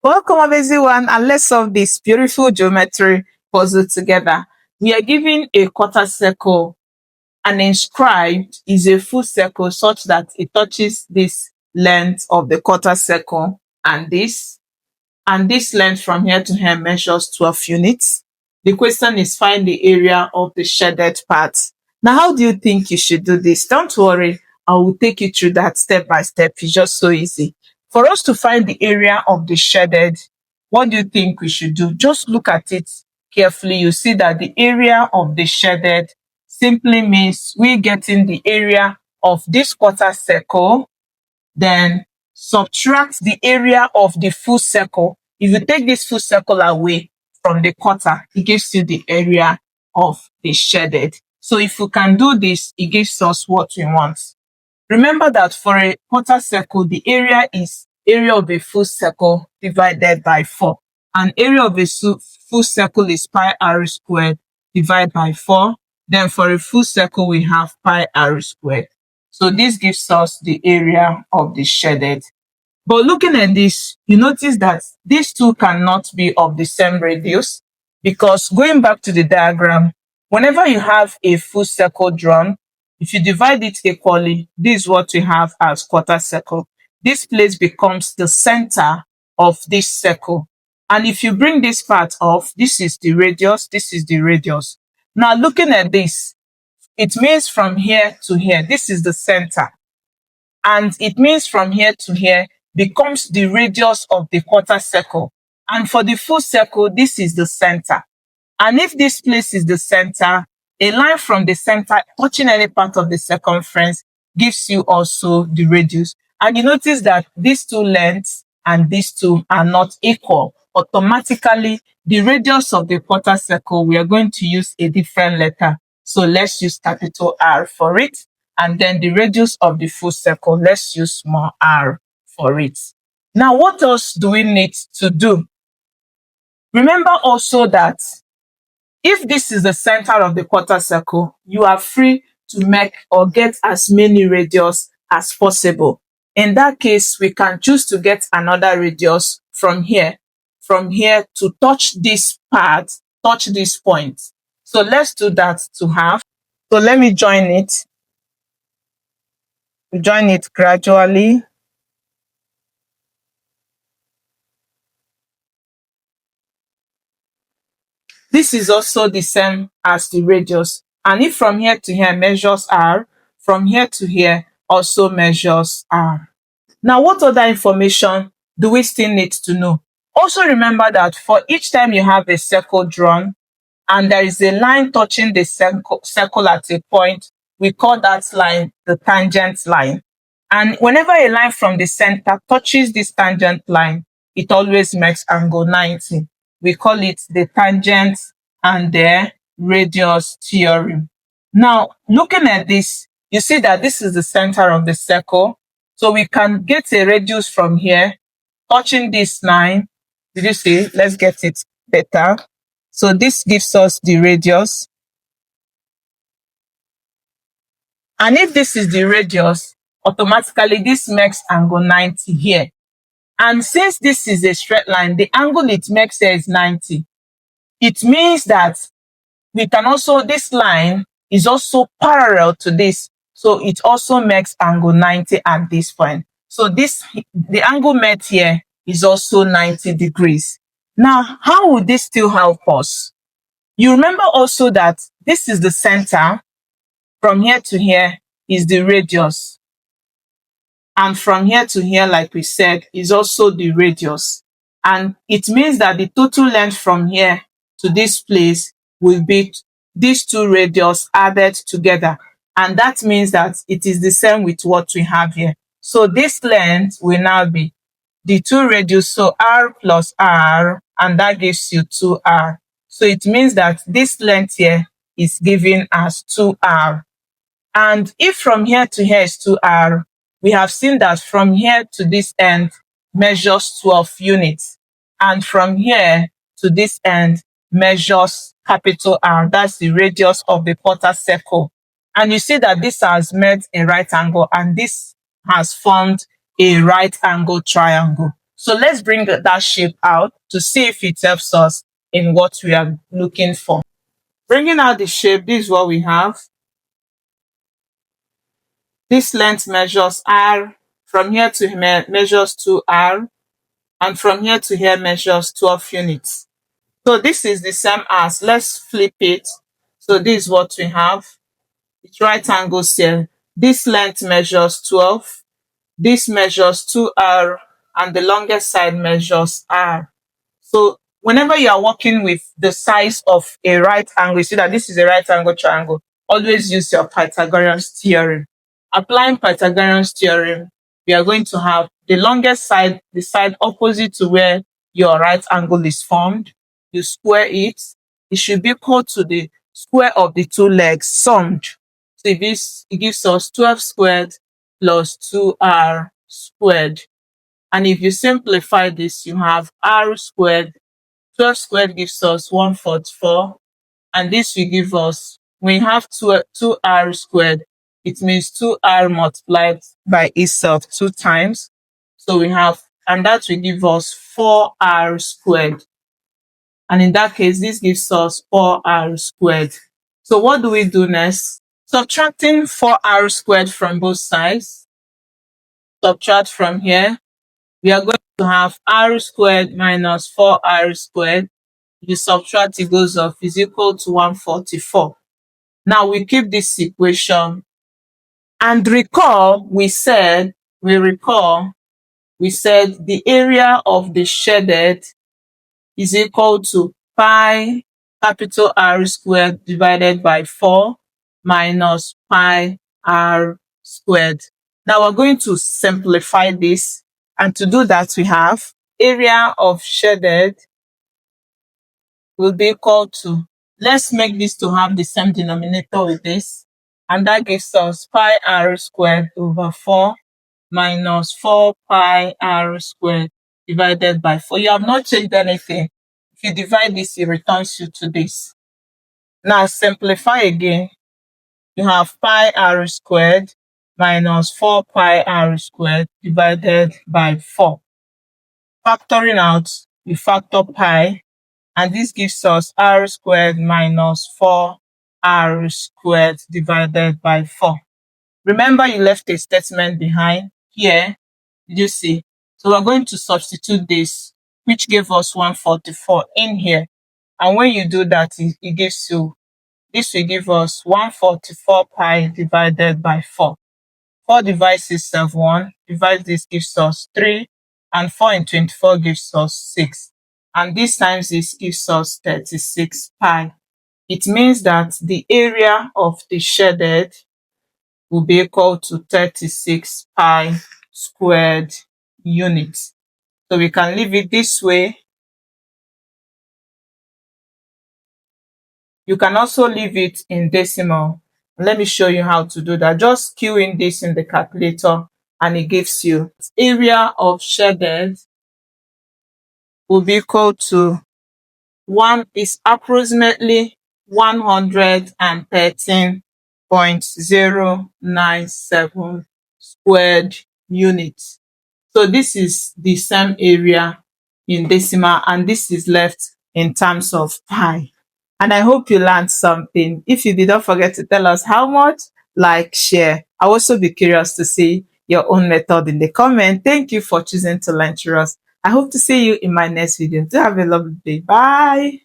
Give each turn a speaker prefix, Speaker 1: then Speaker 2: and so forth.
Speaker 1: Welcome everyone, and let's solve this beautiful geometry puzzle together. We are given a quarter circle and inscribed is a full circle such that it touches this length of the quarter circle and this length from here to here measures 12 units. The question is find the area of the shaded part. Now, how do you think you should do this? Don't worry, I will take you through that step by step. It's just so easy. For us to find the area of the shaded, what do you think we should do? Just look at it carefully. You see that the area of the shaded simply means we getting the area of this quarter circle, then subtract the area of the full circle. If you take this full circle away from the quarter, it gives you the area of the shaded. So if you can do this, it gives us what we want. Remember that for a quarter circle, the area is area of a full circle divided by 4. And area of a full circle is pi r squared divided by 4. Then for a full circle, we have pi r squared. So this gives us the area of the shaded. But looking at this, you notice that these two cannot be of the same radius, because going back to the diagram, whenever you have a full circle drawn, if you divide it equally, this is what we have as quarter circle. This place becomes the center of this circle. And if you bring this part off, this is the radius, this is the radius. Now looking at this, it means from here to here, this is the center. And it means from here to here becomes the radius of the quarter circle. And for the full circle, this is the center. And if this place is the center, a line from the center touching any part of the circumference gives you also the radius. And you notice that these two lengths and these two are not equal. Automatically, the radius of the quarter circle, we are going to use a different letter. So let's use capital R for it. And then the radius of the full circle, let's use small r for it. Now, what else do we need to do? Remember also that if this is the center of the quarter circle, you are free to make or get as many radius as possible. In that case, we can choose to get another radius from here to touch this part, touch this point. So let's do that to half. So let me join it. Join it gradually. This is also the same as the radius. And if from here to here measures r, from here to here also measures r. Now, what other information do we still need to know? Also remember that for each time you have a circle drawn and there is a line touching the circle at a point, we call that line the tangent line. And whenever a line from the center touches this tangent line, it always makes angle 90. We call it the tangent and the radius theorem. Now, looking at this, you see that this is the center of the circle. So we can get a radius from here, touching this line. Did you see? Let's get it better. So this gives us the radius. And if this is the radius, automatically this makes angle 90 here. And since this is a straight line, the angle it makes here is 90. It means that we can also, this line is also parallel to this. So it also makes angle 90 at this point. So the angle made here is also 90 degrees. Now, how would this still help us? You remember also that this is the center. From here to here is the radius. And from here to here, like we said, is also the radius. And it means that the total length from here to this place will be these two radius added together. And that means that it is the same with what we have here. So this length will now be the two radius, so r plus r, and that gives you 2r. So it means that this length here is given as 2r. And if from here to here is 2r, we have seen that from here to this end measures 12 units. And from here to this end measures capital R. That's the radius of the quarter circle. And you see that this has made a right angle and this has formed a right angle triangle. So let's bring that shape out to see if it helps us in what we are looking for. Bringing out the shape, this is what we have. This length measures r, from here to here measures 2r, and from here to here measures 12 units. So this is the same as, let's flip it. So this is what we have. It's right angles here. This length measures 12, this measures 2r, and the longest side measures r. So whenever you are working with the size of a right angle, you see that this is a right angle triangle, always use your Pythagoras theorem. Applying Pythagoras theorem, we are going to have the longest side, the side opposite to where your right angle is formed. You square it. It should be equal to the square of the two legs summed. So it gives us 12 squared plus 2r squared. And if you simplify this, you have r squared. 12 squared gives us 144. And this will give us, when you have 2r squared, it means 2r multiplied by itself 2 times. So we have, and that will give us 4r squared. And in that case, this gives us 4r squared. So what do we do next? Subtracting 4r squared from both sides. Subtract from here. We are going to have r squared minus 4r squared. If you subtract, it goes off, is equal to 144. Now we keep this equation. And recall, we said the area of the shaded is equal to pi capital R squared divided by 4 minus pi r squared. Now we're going to simplify this. And to do that, we have area of shaded will be equal to, let's make this to have the same denominator with this. And that gives us pi r squared over 4 minus 4 pi r squared divided by 4. You have not changed anything. If you divide this, it returns you to this. Now simplify again. You have pi r squared minus 4 pi r squared divided by 4. Factoring out, we factor pi, and this gives us r squared minus 4r squared divided by 4. Remember, you left a statement behind here. Did you see? So we're going to substitute this, which gave us 144 in here. And when you do that, it gives you, this will give us 144 pi divided by 4. 4 divides itself 1, divide this gives us 3, and 4 in 24 gives us 6. And this times this gives us 36 pi. It means that the area of the shaded will be equal to 36 pi squared units. So we can leave it this way. You can also leave it in decimal. Let me show you how to do that. Just key in this in the calculator and it gives you area of shaded will be equal to 1 is approximately 113.097 squared units. So this is the same area in decimal, and this is left in terms of pi. And I hope you learned something. If you did, not forget to tell us how much, like, share. I'll also be curious to see your own method in the comment. Thank you for choosing to learn through us. I hope to see you in my next video. Do have a lovely day. Bye.